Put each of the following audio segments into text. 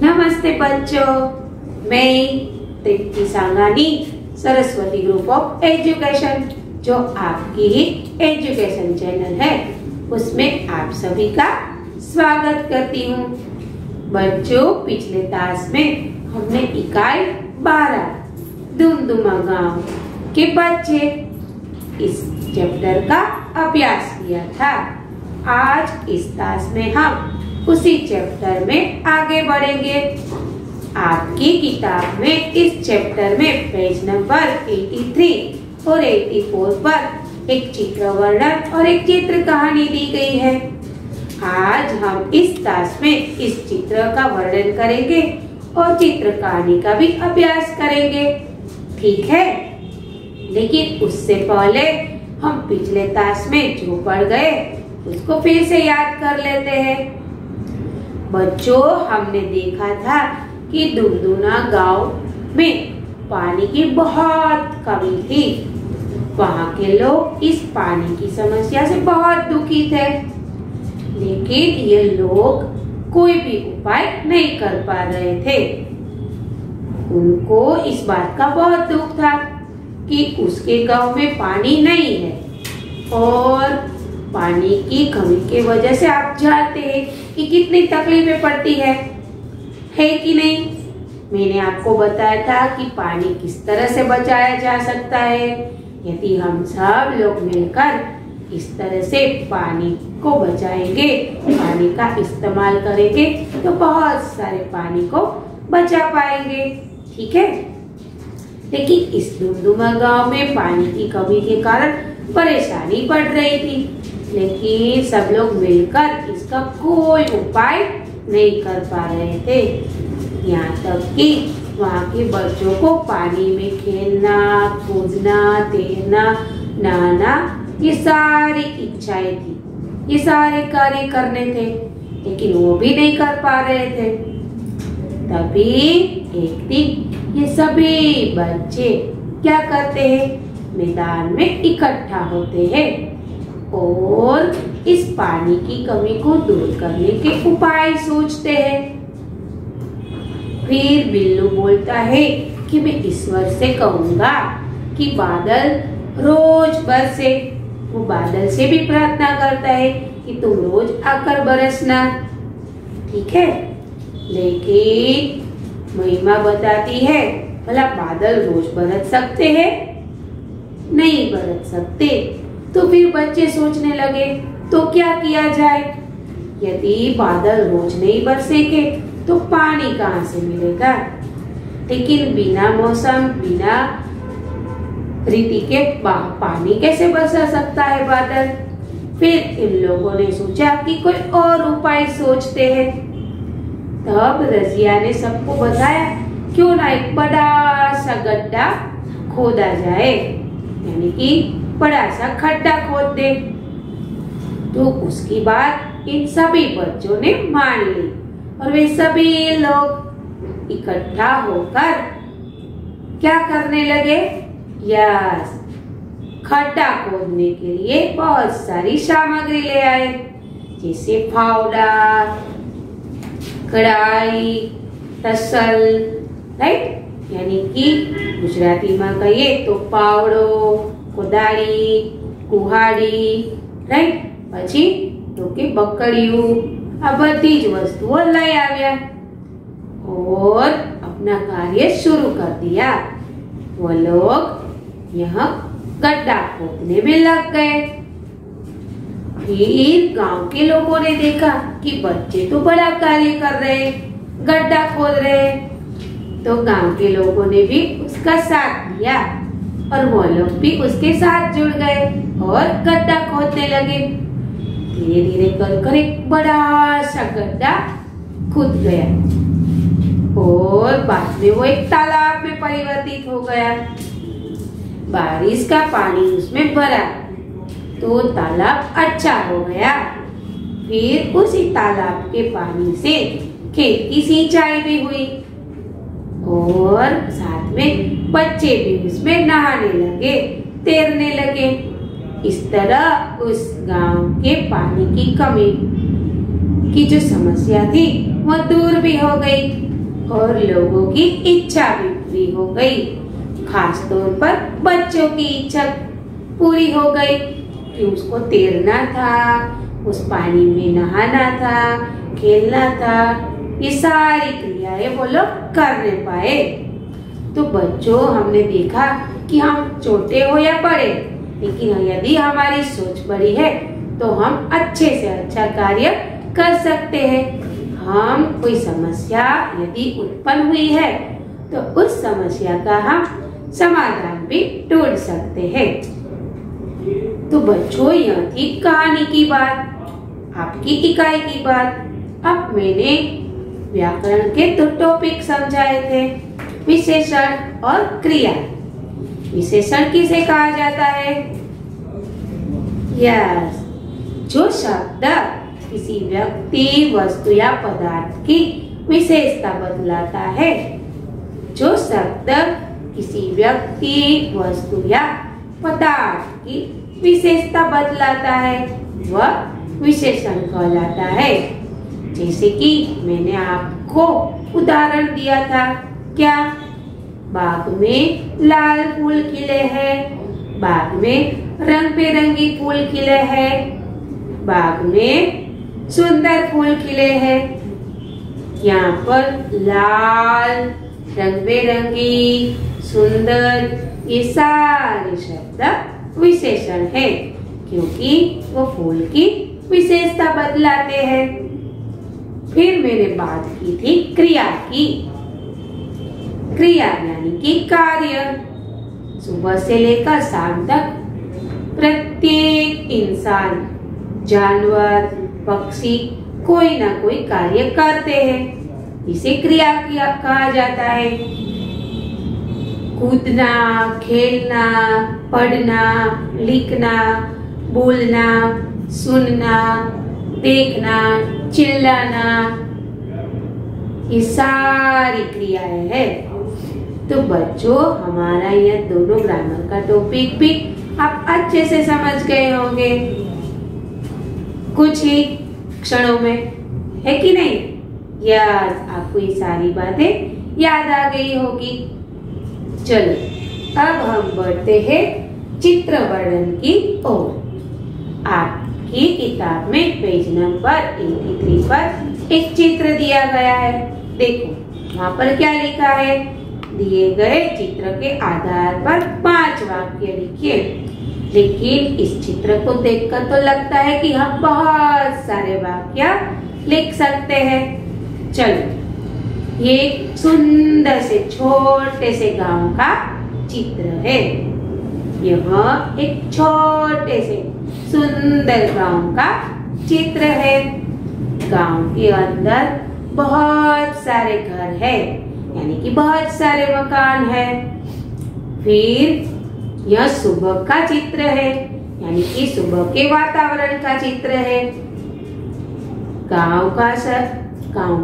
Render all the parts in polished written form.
नमस्ते बच्चों, मैं तृप्ति सांगानी सरस्वती ग्रुप ऑफ एजुकेशन जो आपकी ही एजुकेशन चैनल है उसमें आप सभी का स्वागत करती हूँ। बच्चों, पिछले क्लास में हमने इकाई 12 दुमदुमा गांव के बच्चे इस चैप्टर का अभ्यास किया था। आज इस क्लास में हम उसी चैप्टर में आगे बढ़ेंगे। आपकी किताब में इस चैप्टर में पेज नंबर 83 और 84 पर एक चित्र वर्णन और एक चित्र कहानी दी गई है। आज हम इस क्लास में इस चित्र का वर्णन करेंगे और चित्र कहानी का भी अभ्यास करेंगे, ठीक है? लेकिन उससे पहले हम पिछले क्लास में जो पढ़ गए उसको फिर से याद कर लेते हैं। बच्चों, हमने देखा था कि दुमदुमा गांव में पानी की बहुत कमी थी। वहाँ के लोग इस पानी की समस्या से बहुत दुखी थे, लेकिन ये लोग कोई भी उपाय नहीं कर पा रहे थे। उनको इस बात का बहुत दुख था कि उसके गांव में पानी नहीं है और पानी की कमी की वजह से आप जानते हैं कि कितनी तकलीफें पड़ती है कि नहीं? मैंने आपको बताया था कि पानी किस तरह से बचाया जा सकता है। यदि हम सब लोग मिलकर इस तरह से पानी को बचाएंगे, पानी का इस्तेमाल करेंगे तो बहुत सारे पानी को बचा पाएंगे, ठीक है? लेकिन इस दुमदुमा गांव में पानी की कमी के कारण परेशानी बढ़ रही थी, लेकिन सब लोग मिलकर इसका कोई उपाय नहीं कर पा रहे थे। यहाँ तक कि वहाँ के बच्चों को पानी में खेलना, कूदना, तैरना, नहाना ये सारी इच्छाएं थी, ये सारे कार्य करने थे, लेकिन वो भी नहीं कर पा रहे थे। तभी एक दिन ये सभी बच्चे क्या करते हैं, मैदान में इकट्ठा होते हैं और इस पानी की कमी को दूर करने के उपाय सोचते हैं। फिर बिल्लू बोलता है कि मैं ईश्वर से कहूँगा कि बादल रोज बरसे। वो बादल से भी प्रार्थना करता है कि तुम रोज आकर बरसना, ठीक है? लेकिन महिमा बताती है भला बादल रोज बरस सकते हैं? नहीं बरस सकते। तो फिर बच्चे सोचने लगे तो क्या किया जाए? यदि बादल रोज नहीं बरसेंगे तो पानी कहाँ से मिलेगा? लेकिन बिना मौसम, बिना ऋतु के पानी कैसे बरसा सकता है बादल? फिर इन लोगों ने सोचा कि कोई और उपाय सोचते हैं। तब रजिया ने सबको बताया क्यों ना एक बड़ा सा गड्ढा खोदा जाए, यानी कि बड़ा सा खड्डा खोद दे। तो उसकी बात इन सभी बच्चों ने मान ली और वे सभी लोग इकट्ठा होकर क्या करने लगे? यस, खड्डा खोदने के लिए बहुत सारी सामग्री ले आए, जैसे फावड़ा, कढ़ाई, तसल, राइट? यानी कि गुजराती में कहिए तो पावड़ो, कोदाળી, कुहाड़ी, राइट? પછી તો કે બકડીયું, આ બધી જ વસ્તુઓ લઈ આવ્યા और अपना कार्य शुरू कर दिया। वो लोग यहाँ गड्ढा खोदने में लग गए। फिर गांव के लोगों ने देखा कि बच्चे तो बड़ा कार्य कर रहे, गड्ढा खोद रहे, तो गांव के लोगों ने भी उसका साथ दिया और वो लोग भी उसके साथ जुड़ गए और गड्ढा खोदने लगे। धीरे धीरे कर एक बड़ा सा गड्ढा खुद गया और बाद में वो एक तालाब में परिवर्तित हो गया। बारिश का पानी उसमें भरा तो तालाब अच्छा हो गया। फिर उसी तालाब के पानी से खेत की सिंचाई भी हुई और साथ में बच्चे भी उसमें नहाने लगे, तैरने लगे। इस तरह उस गांव के पानी की कमी की जो समस्या थी वह दूर भी हो गई। और लोगों की इच्छा भी पूरी हो गई। खास तौर पर बच्चों की इच्छा पूरी हो गई कि उसको तैरना था, उस पानी में नहाना था, खेलना था। ये सारी क्रियाएं वो लोग कर नहीं पाए। तो बच्चों, हमने देखा कि हम छोटे हो या बड़े, लेकिन यदि हमारी सोच बड़ी है तो हम अच्छे से अच्छा कार्य कर सकते हैं। हम कोई समस्या यदि उत्पन्न हुई है तो उस समस्या का हम समाधान भी ढूंढ सकते हैं। तो बच्चों, यह थी कहानी की बात, आपकी इकाई की बात। अब मैंने व्याकरण के 2 टॉपिक समझाए थे, विशेषण और क्रिया। विशेषण किसे कहा जाता है? यस, जो शब्द किसी व्यक्ति, वस्तु या पदार्थ की विशेषता बतलाता है। जो शब्द किसी व्यक्ति, वस्तु या पदार्थ की विशेषता बतलाता है वह विशेषण कहलाता है। जैसे कि मैंने आपको उदाहरण दिया था, क्या? बाग में लाल फूल खिले हैं, बाग में रंग बिरंगी फूल खिले हैं, बाग में सुंदर फूल खिले हैं। यहाँ पर लाल, रंग बिरंगी, सुंदर, ये सारे शब्द विशेषण है, क्योंकि वो फूल की विशेषता बतलाते हैं। फिर मैंने बात की थी क्रिया की। क्रिया यानी कि कार्य। सुबह से लेकर शाम तक प्रत्येक इंसान, जानवर, पक्षी कोई ना कोई कार्य करते हैं, इसे क्रिया कहा जाता है। कूदना, खेलना, पढ़ना, लिखना, बोलना, सुनना, देखना, चिल्लाना, ये सारी क्रियाएं हैं। तो बच्चों, हमारा यह दोनों ग्रामर का टॉपिक भी आप अच्छे से समझ गए होंगे कुछ ही क्षणों में, है कि नहीं? यस, आपको ये सारी बातें याद आ गई होगी। चलो, अब हम बढ़ते हैं चित्र वर्णन की ओर। आपकी किताब में पेज नंबर 83 पर एक चित्र दिया गया है। देखो, वहाँ पर क्या लिखा है? दिए गए चित्र के आधार पर 5 वाक्य लिखिए। लेकिन इस चित्र को देखकर तो लगता है कि हम बहुत सारे वाक्य लिख सकते हैं। चलो, ये एक सुंदर से छोटे से गांव का चित्र है। यह एक छोटे से सुंदर गांव का चित्र है। गांव के अंदर बहुत सारे घर हैं, यानी कि बहुत सारे मकान हैं। फिर यह सुबह का चित्र है, यानी कि सुबह के वातावरण का चित्र है। गांव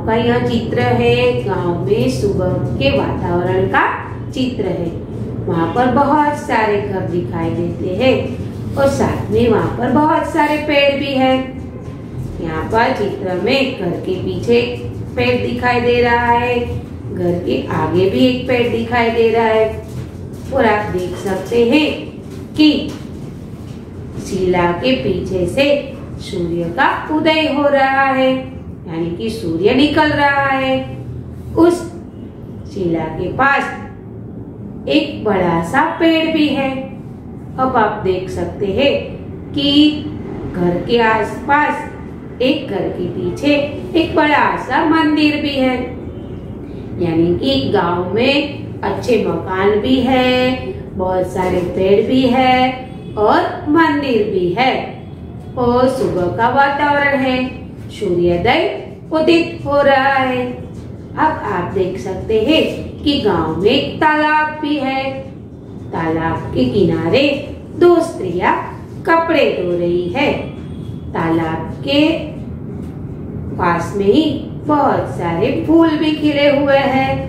का यह चित्र है। गांव में सुबह के वातावरण का चित्र है। वहाँ पर बहुत सारे घर दिखाई देते हैं और साथ में वहाँ पर बहुत सारे पेड़ भी हैं। यहाँ पर चित्र में घर के पीछे पेड़ दिखाई दे रहा है, घर के आगे भी एक पेड़ दिखाई दे रहा है। और आप देख सकते हैं कि शिला के पीछे से सूर्य का उदय हो रहा है, यानी कि सूर्य निकल रहा है। उस शिला के पास एक बड़ा सा पेड़ भी है। अब आप देख सकते हैं कि घर के आसपास, एक घर के पीछे एक बड़ा सा मंदिर भी है, यानी कि गांव में अच्छे मकान भी है, बहुत सारे पेड़ भी है और मंदिर भी है। और सुबह का वातावरण है, सूर्योदय उदित हो रहा है। अब आप देख सकते हैं कि गांव में एक तालाब भी है। तालाब के किनारे 2 स्त्रियां कपड़े धो रही है। तालाब के पास में ही बहुत सारे फूल भी खिले हुए हैं।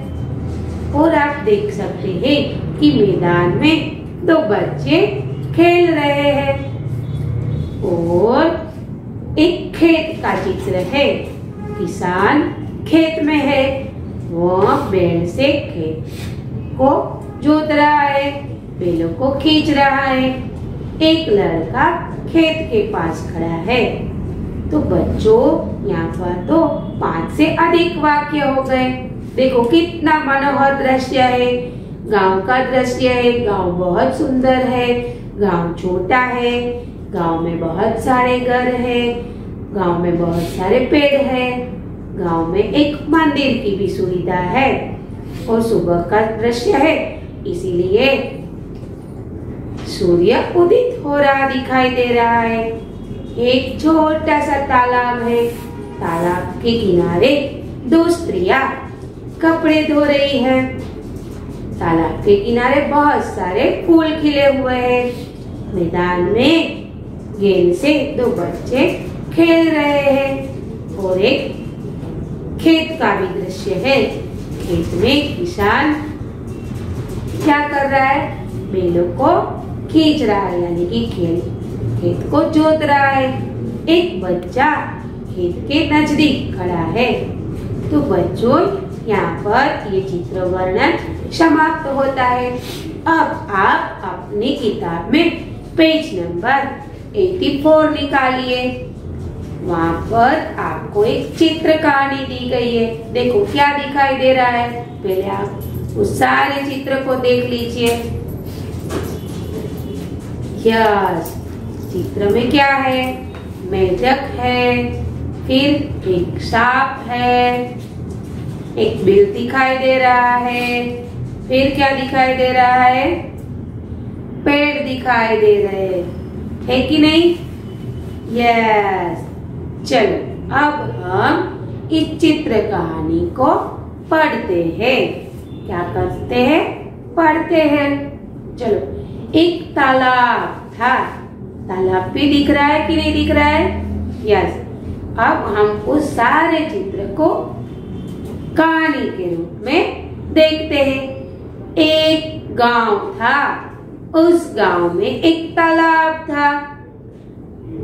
और आप देख सकते हैं कि मैदान में 2 बच्चे खेल रहे हैं। और एक खेत का चित्र है। किसान खेत में है। वो बैल से खेत को जोत रहा है, बैलों को खींच रहा है। एक लड़का खेत के पास खड़ा है। तो बच्चों, यहाँ पर तो 5 से अधिक वाक्य हो गए। देखो कितना मनोहर दृश्य है, गांव का दृश्य है। गांव बहुत सुंदर है, गांव छोटा है, गांव में बहुत सारे घर है, गांव में बहुत सारे पेड़ है, गांव में एक मंदिर की भी सुविधा है और सुबह का दृश्य है, इसीलिए सूर्य उदित हो रहा दिखाई दे रहा है। एक छोटा सा तालाब है, तालाब के किनारे 2 स्त्रियां कपड़े धो रही हैं। तालाब के किनारे बहुत सारे फूल खिले हुए हैं। मैदान में गेंद से 2 बच्चे खेल रहे हैं और एक खेत का भी दृश्य है। खेत में किसान क्या कर रहा है? बैलों को खींच रहा है, यानी कि खेत को जोत रहा है। एक बच्चा खेत के नजदीक खड़ा है। तो बच्चों, यहाँ पर ये चित्र वर्णन समाप्त होता है। अब आप अपनी किताब में पेज नंबर 84 निकालिए। वहाँ पर आपको एक चित्र कहानी दी गई है। देखो क्या दिखाई दे रहा है, पहले आप उस सारे चित्र को देख लीजिए। यस, चित्र में क्या है? मेढक है, फिर एक सांप है, एक बिल दिखाई दे रहा है, फिर क्या दिखाई दे रहा है? पेड़ दिखाई दे रहे हैं, है कि नहीं? यस। चलो अब हम इस चित्र कहानी को पढ़ते हैं। क्या करते हैं? पढ़ते हैं। चलो, एक तालाब था। तालाब भी दिख रहा है कि नहीं दिख रहा है? यस। अब हम उस सारे चित्र को कहानी के रूप में देखते हैं। एक गांव था, उस गांव में एक तालाब था,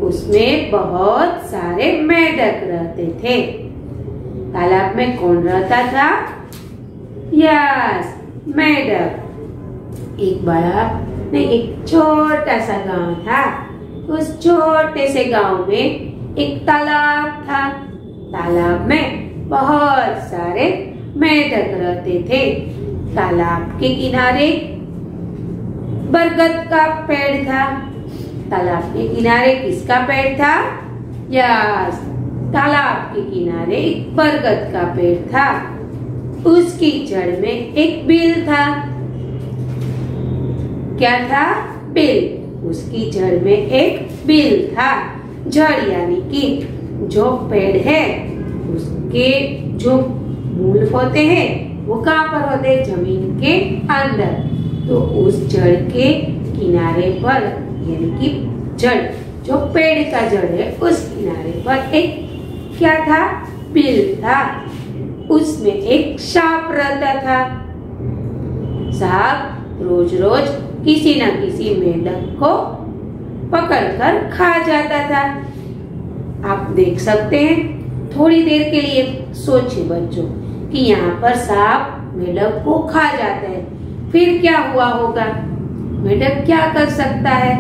उसमें बहुत सारे मेढक रहते थे। तालाब में कौन रहता था? यस, मेढक। एक बड़ा नहीं, एक छोटा सा गांव था। उस छोटे से गांव में एक तालाब था। तालाब में बहुत सारे मेढक रहते थे। तालाब के किनारे बरगद का पेड़ था। तालाब के किनारे किसका पेड़ था? यस, तालाब के किनारे एक बरगद का पेड़ था। उसकी जड़ में एक बिल था। क्या था? बिल। उसकी जड़ में एक बिल था। जड़ यानी कि जो पेड़ है उसके जो मूल होते हैं वो कहाँ पर होते हैं? जमीन के अंदर। तो उस जड़ के किनारे पर, यानी कि जड़, जो पेड़ का जड़ है, उस किनारे पर एक क्या था? बिल था। उसमें एक सांप रहता था। सांप रोज रोज किसी न किसी मेढक को पकड़कर खा जाता था। आप देख सकते हैं। थोड़ी देर के लिए सोचिए बच्चों कि यहाँ पर सांप मेढक को खा जाता है, फिर क्या हुआ होगा? मेढक क्या कर सकता है?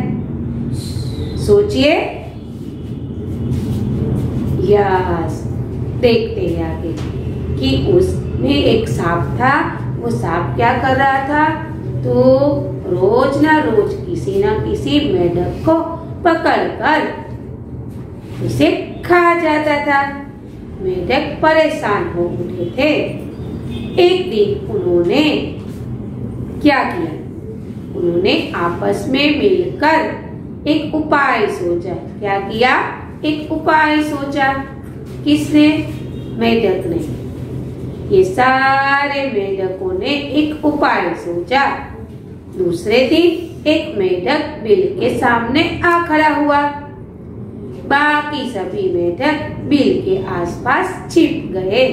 सोचिए। यस, देखते हैं आगे कि उसमें एक सांप था। वो सांप क्या कर रहा था? तो रोज ना रोज किसी ना किसी मेढक को पकड़कर उसे खा जाता था। मेढक परेशान हो उठे थे। एक दिन उन्होंने क्या किया? उन्होंने आपस में मिलकर एक उपाय सोचा। क्या किया? एक उपाय सोचा। किसने? मेढक ने। ये सारे मेढकों ने एक उपाय सोचा। दूसरे दिन एक मेढक बिल के सामने आ खड़ा हुआ। बाकी सभी मेढक बिल के आसपास छिप गए।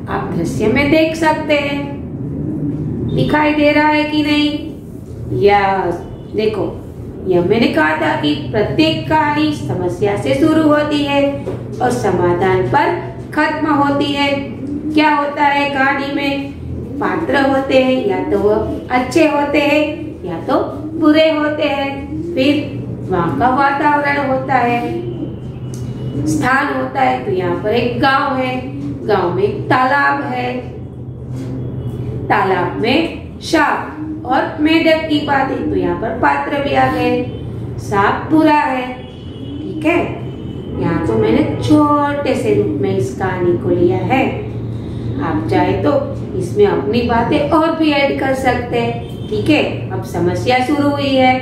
आप दृश्य में देख सकते हैं, दिखाई दे रहा है कि नहीं? यस, देखो, यह मैंने कहा था कि प्रत्येक कहानी समस्या से शुरू होती है और समाधान पर खत्म होती है। क्या होता है कहानी में? पात्र होते हैं, या तो वो अच्छे होते हैं या तो बुरे होते हैं। फिर वहाँ का वातावरण होता है, स्थान होता है। तो यहाँ पर एक गांव है, गांव में एक तालाब है, तालाब में सांप और मेढक की बात है। तो यहाँ पर पात्र भी आ गए, सांप बुरा है, ठीक है। यहाँ तो मैंने छोटे से रूप में इस कहानी को लिया है। आप चाहे तो इसमें अपनी बातें और भी ऐड कर सकते हैं, ठीक है। अब समस्या शुरू हुई है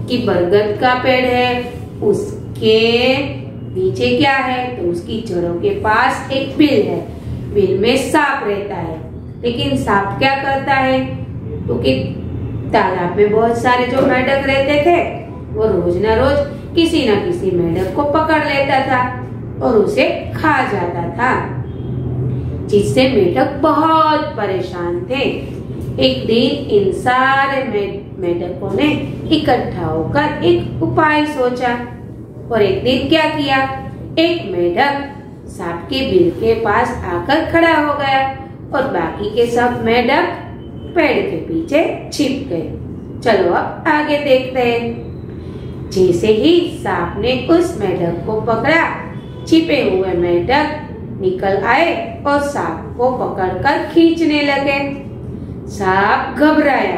कि बरगद का पेड़ है, उसके नीचे क्या है? तो उसकी जड़ों के पास एक बिल है, बिल में सांप रहता है। लेकिन सांप क्या करता है? क्योंकि तालाब में बहुत सारे जो मेढक रहते थे, वो रोज न रोज किसी न किसी मेढक को पकड़ लेता था और उसे खा जाता था, जिससे मेढक बहुत परेशान थे। एक दिन इन सारे मेढकों ने इकट्ठा होकर एक उपाय सोचा और एक दिन क्या किया? एक मेढक सांप के बिल के पास आकर खड़ा हो गया और बाकी के सब मेढक पेड़ के पीछे छिप गए। चलो अब आगे देखते हैं। जैसे ही सांप ने उस मेढक को पकड़ा, छिपे हुए मेढक निकल आए और सांप को पकड़कर खींचने लगे। सांप घबराया,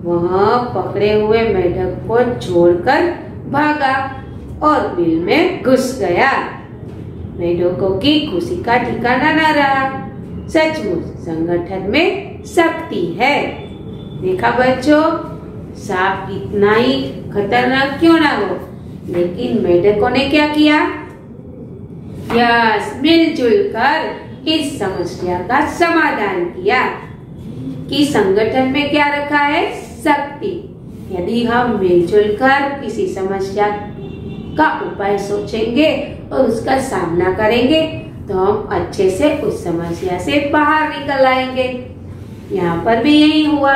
वह पकड़े हुए मेढक को छोड़कर भागा और बिल में घुस गया। मेढकों की खुशी का ठिकाना न रहा। सचमुच संगठन में शक्ति है। देखा बच्चों, सांप कितना ही खतरनाक क्यों ना हो, लेकिन मेढकों ने क्या किया? यस, मिलजुल कर इस समस्या का समाधान किया। कि संगठन में क्या रखा है? शक्ति। यदि हम मिलजुल कर किसी समस्या का उपाय सोचेंगे और उसका सामना करेंगे तो हम अच्छे से उस समस्या से बाहर निकल आएंगे। यहाँ पर भी यही हुआ।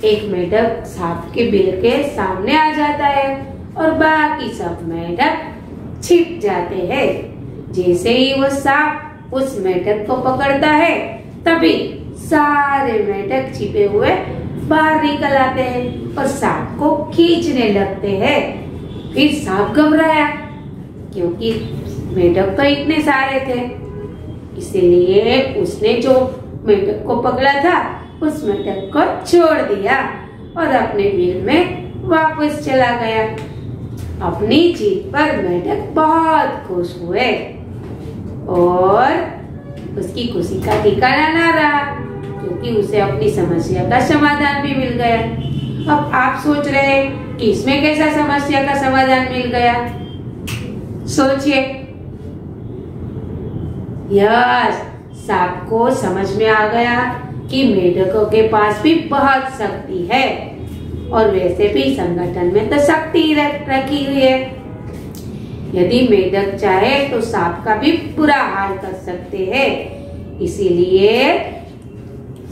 एक मेढक सांप के बिल के सामने आ जाता है और बाकी सब मेढक छिप जाते हैं। जैसे ही वो सांप उस मेढक को पकड़ता है, तभी सारे मेढक छिपे हुए बाहर निकल आते हैं और सांप को खींचने लगते हैं। फिर सांप घबराया, क्योंकि मेढक तो इतने सारे थे, इसीलिए उसने जो मेढक को पकड़ा था उस मेढक को छोड़ दिया और अपने बिल में वापस चला गया। अपनी जीत पर मेढक बहुत खुश हुए और उसकी खुशी का ठिकाना ना रहा, क्योंकि उसे अपनी समस्या का समाधान भी मिल गया। अब आप सोच रहे हैं कि इसमें कैसा समस्या का समाधान मिल गया? सोचिए। यस, सांप को समझ में आ गया कि मेढकों के पास भी बहुत शक्ति है और वैसे भी संगठन में तो शक्ति रखी हुई है। यदि मेढक चाहे तो सांप का भी बुरा हाल कर सकते हैं, इसीलिए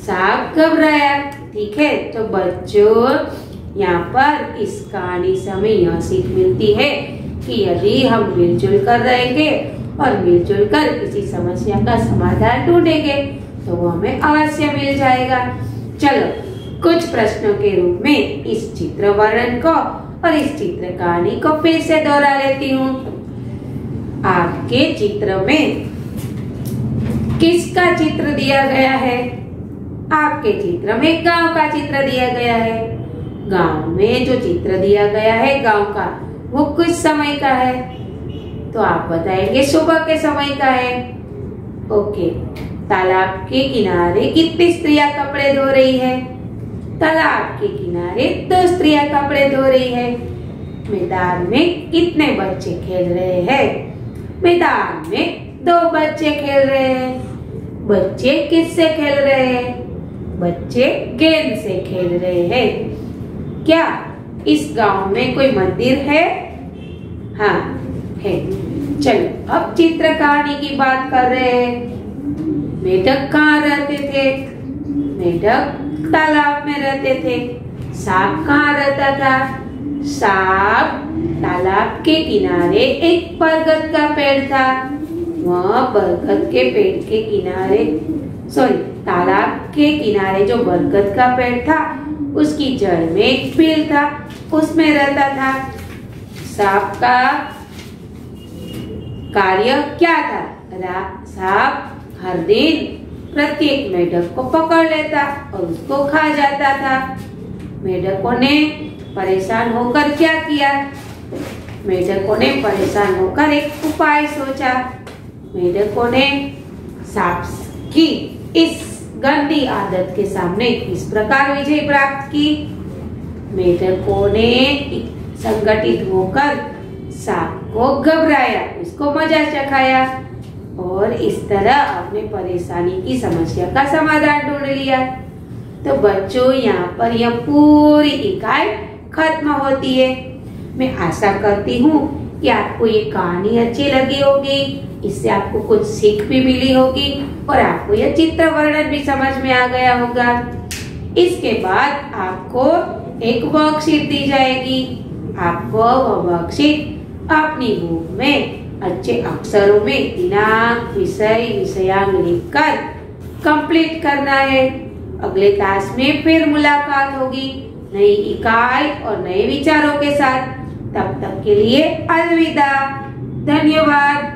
सांप घबराया। ठीक है, तो बच्चों यहाँ पर इस कहानी से हमें यह सीख मिलती है कि यदि हम मिलजुल कर रहेंगे और मिलजुल कर किसी समस्या का समाधान ढूंढेंगे तो वो हमें अवश्य मिल जाएगा। चलो कुछ प्रश्नों के रूप में इस चित्र वर्णन को और इस चित्र कहानी को फिर से दोहरा लेती हूँ। आपके चित्र में किसका चित्र दिया गया है? आपके चित्र में गांव का चित्र दिया गया है। गांव में जो चित्र दिया गया है गांव का, वो कुछ समय का है? तो आप बताएंगे सुबह के समय का है। ओके, तालाब के किनारे कितनी स्त्रियां कपड़े धो रही है? तालाब के किनारे 2 स्त्रियां कपड़े धो रही है। मैदान में कितने बच्चे खेल रहे हैं? मैदान में 2 बच्चे खेल रहे हैं। बच्चे किससे खेल रहे हैं? बच्चे गेंद से खेल रहे हैं। क्या इस गांव में कोई मंदिर है? हाँ है। चलो अब चित्र कहानी की बात कर रहे हैं। मेढक कहाँ रहते थे? मेढक तालाब में रहते थे। सांप कहाँ रहता था? सांप तालाब के किनारे एक बरगद का पेड़ था। वह बरगद के पेड़ के किनारे तालाब के किनारे जो बरगद का पेड़ था उसकी जड़ में एक बिल था, उसमें रहता था। सांप का कार्य क्या था? सांप हर दिन प्रत्येक मेढक को पकड़ लेता और उसको खा जाता था। मेढकों ने परेशान होकर क्या किया? मेढकों ने परेशान होकर एक उपाय सोचा। मेढकों ने सांप की इस गंदी आदत के सामने इस प्रकार विजय प्राप्त की। मेढकों ने संगठित होकर सांप को घबराया, उसको मजा चखाया और इस तरह अपने परेशानी की समस्या का समाधान ढूंढ लिया। तो बच्चों, यहाँ पर यह पूरी इकाई खत्म होती है। मैं आशा करती हूँ कि आपको ये कहानी अच्छी लगी होगी, इससे आपको कुछ सीख भी मिली होगी और आपको यह चित्र वर्णन भी समझ में आ गया होगा। इसके बाद आपको एक वर्कशीट दी जाएगी। आपको वह वर्कशीट अपनी बुक में अच्छे अक्षरों में दिनांक, विषय, विषयांक लिखकर कंप्लीट करना है। अगले क्लास में फिर मुलाकात होगी नई इकाई और नए विचारों के साथ। तब तक के लिए अलविदा। धन्यवाद।